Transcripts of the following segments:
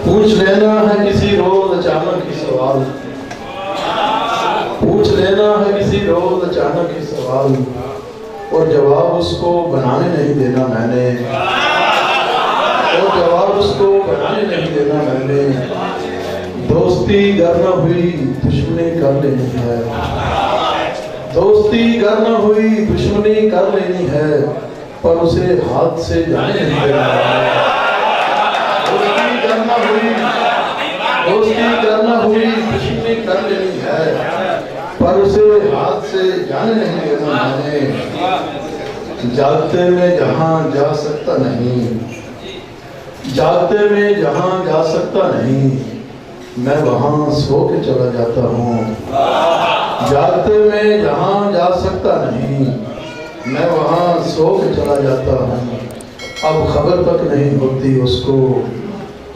پوچھ لینا ہے کسی روز اچانک ہی سوال، پوچھ لینا ہے کسی روز اچانک ہی سوال، اور جواب اس کو بنانے نہیں دینا میں نے، اور جواب اس کو بنانے نہیں دینا میں نے۔ دوستی گر نہ ہوئی دشمنی کر لینی ہے، دوستی گر نہ ہوئی دشمنی کر لینی ہے، پر اسے ہاتھ سے جانے نہیں دینا ہے۔ دوستی گر نہ ہوئی، دوستی گر نہ ہوئی دشمنی کر لینی ہے، پر اسے ہاتھ سے جانے نہیں دینا میں نے۔ جاگتے میں جہاں جا سکتا نہیں، جاگتے میں جہاں جا سکتا نہیں، میں وہاں سو کے چلا جاتا ہوں۔ جاگتے میں جہاں جا سکتا نہیں، میں وہاں سو کے چلا جاتا ہوں۔ اب خبر تک نہیں ہوتی اس کو،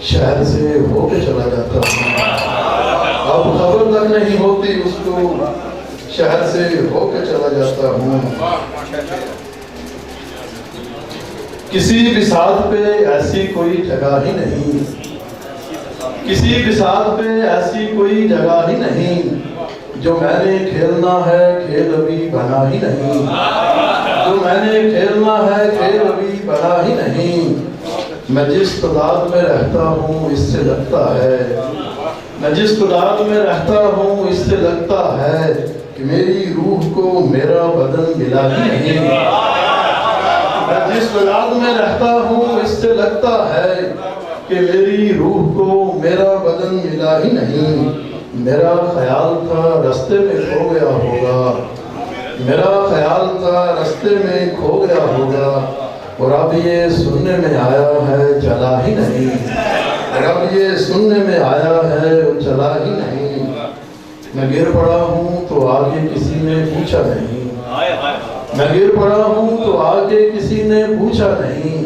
شہر سے ہو کے چلا جاتا ہوں۔ اب خبر تک نہیں ہوتی اس کو، شہر سے ہو کے چلا جاتا ہوں۔ کسی بساط پہ ایسی کوئی جگہ ہی نہیں، کسی بساط پہ ایسی کوئی جگہ ہی نہیں، جو میں نے کھیلنا ہے کھیل ابھی بنا ہی نہیں، جو میں نے کھیلنا ہے کھیل ابھی بنا ہی نہیں۔ میں جس تعداد میں رہتا ہوں اس سے لگتا ہے، میں جس تعداد میں رہتا ہوں اس سے لگتا ہے کہ میری روح کو میرا بدن ملا ہی نہیں۔ میں جس تعداد میں رہتا ہوں اس سے لگتا ہے کہ میری روح کو میرا بدن ملا ہی نہیں۔ میرا خیال تھا رستے میں کھو گیا ہوگا، میرا خیال تھا رستے میں کھو گیا ہوگا، اور اب یہ سننے میں آیا ہے چلا ہی نہیں، اور اب یہ سننے میں آیا ہے چلا ہی نہیں۔ میں گر پڑا ہوں تو آگے کسی نے پوچھا نہیں، میں گر پڑا ہوں تو آگے کسی نے پوچھا نہیں۔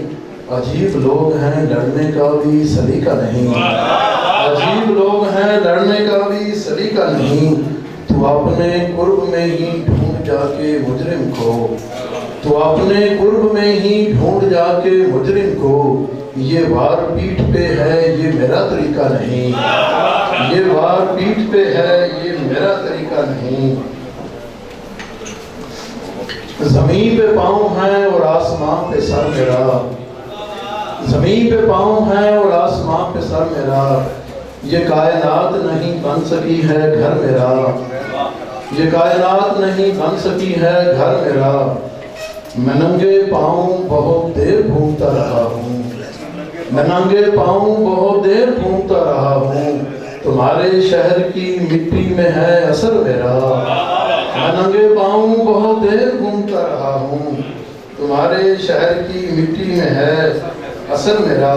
عجیب لوگ ہیں لڑنے کا بھی سلیقہ نہیں، عجیب لوگ ہیں لڑنے کا بھی سلیقہ نہیں۔ تو اپنے قرب میں ہی ڈھونڈ جا کے مجرم کو، تو اپنے قرب میں ہی ڈھونڈ جا کے مجرم کو، یہ وار پیٹھ پہ ہے یہ میرا طریقہ نہیں، یہ وار پیٹھ پہ ہے یہ میرا طریقہ نہیں۔ زمین پہ پاؤں ہیں اور آسمان پہ سر میرا، زمین پہ پاؤں ہیں اور آسمان پہ سر میرا، یہ کائنات نہیں بن سکی ہے گھر میرا، یہ کائنات نہیں بن سکی ہے گھر میرا۔ میں ننگے پاؤں بہت دیر گھومتا رہا ہوں، میں ننگے پاؤں بہت دیر گھومتا رہا ہوں، تمہارے شہر کی مٹی میں ہے اثر میرا۔ میں ننگے پاؤں بہت دیر گھومتا رہا ہوں، تمہارے شہر کی مٹی میں ہے اثر میرا۔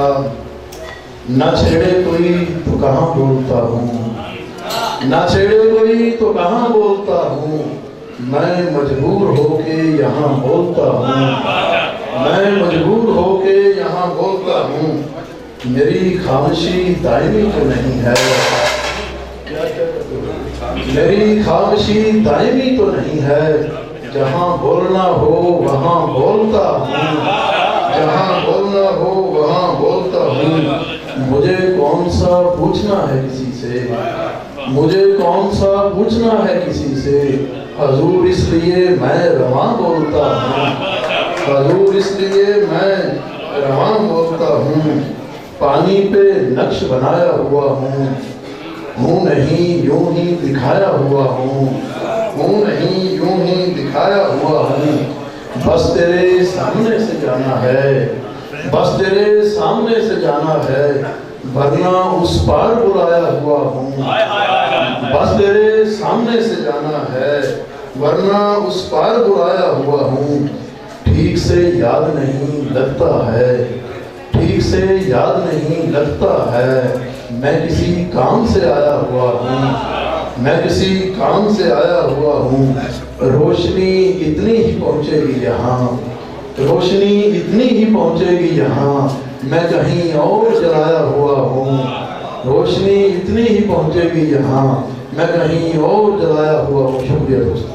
نہ چھیڑے کوئی تو کہاں بولتا ہوں، نہ چھیڑے کوئی تو کہاں بولتا ہوں، میں مجبور ہو کے یہاں بولتا ہوں، میں مجبور ہو کے یہاں بولتا ہوں۔ میری خاموشی دائمی تو نہیں ہے، میری خاموشی دائمی تو نہیں ہے، جہاں بولنا ہو وہاں بولتا ہوں، جہاں بولنا ہو وہاں بولتا ہوں۔ مجھے کون سا پوچھنا ہے کسی سے، مجھے کون سا پوچھنا ہے کسی سے، حضور اس لیے میں رواں بولتا ہوں، حضور اس لیے میں رواں بولتا ہوں۔ پانی پہ نقش بنایا ہوا ہوں نہیں یوں ہی دکھایا ہوا ہوں، ہوں نہیں یوں ہی دکھایا ہوا ہوں۔ بس تیرے سامنے سے جانا ہے، بس تیرے سامنے سے جانا ہے، ورنہ اس پار بلایا ہوا ہوں۔ بس تیرے سامنے سے جانا ہے، ورنہ اس پار بلایا ہوا ہوں۔ ٹھیک سے یاد نہیں لگتا ہے، ٹھیک سے یاد نہیں لگتا ہے، میں کسی کام سے آیا ہوا ہوں، میں کسی کام سے آیا ہوا ہوں۔ روشنی اتنی ہی پہنچے گی یہاں، روشنی اتنی ہی پہنچے گی یہاں، میں کہیں اور جلایا ہوا ہوں۔ روشنی اتنی ہی پہنچے گی یہاں، میں کہیں اور جلایا ہوا ہوں۔ شکریہ دوستو۔